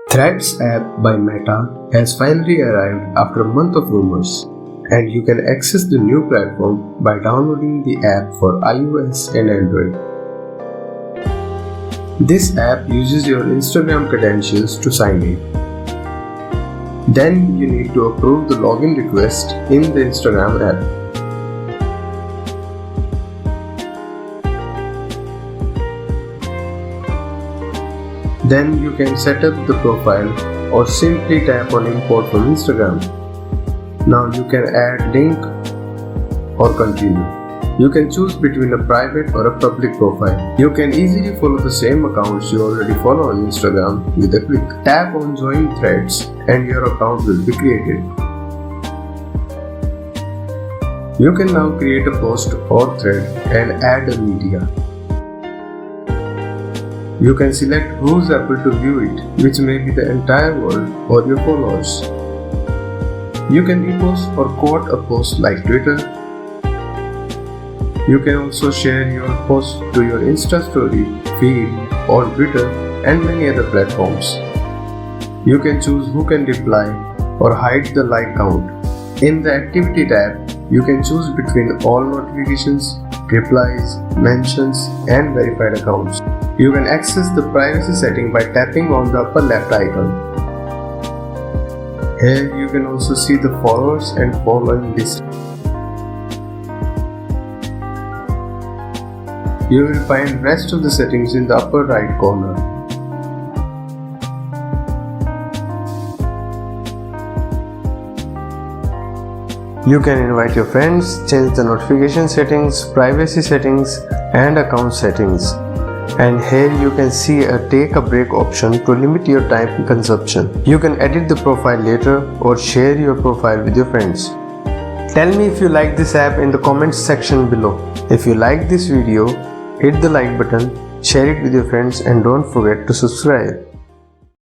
Threads app by Meta has finally arrived after a month of rumors, and you can access the new platform by downloading the app for iOS and Android. This app uses your Instagram credentials to sign in. Then you need to approve the login request in the Instagram app. Then you can set up the profile or simply tap on import from Instagram. Now you can add link or continue. You can choose between a private or a public profile. You can easily follow the same accounts you already follow on Instagram with a click. Tap on join threads and your account will be created. You can now create a post or thread and add a media. You can select who's able to view it, which may be the entire world or your followers. You can repost or quote a post like Twitter. You can also share your post to your Insta story, feed, on Twitter and many other platforms. You can choose who can reply or hide the like count. In the Activity tab, you can choose between all notifications, replies, mentions and verified accounts. You can access the privacy setting by tapping on the upper left icon. Here you can also see the followers and following list. You will find rest of the settings in the upper right corner. You can invite your friends, change the notification settings, privacy settings and account settings. And here you can see a take a break option to limit your time consumption. You can edit the profile later or share your profile with your friends. Tell me if you like this app in the comments section below. If you like this video, hit the like button, share it with your friends and don't forget to subscribe.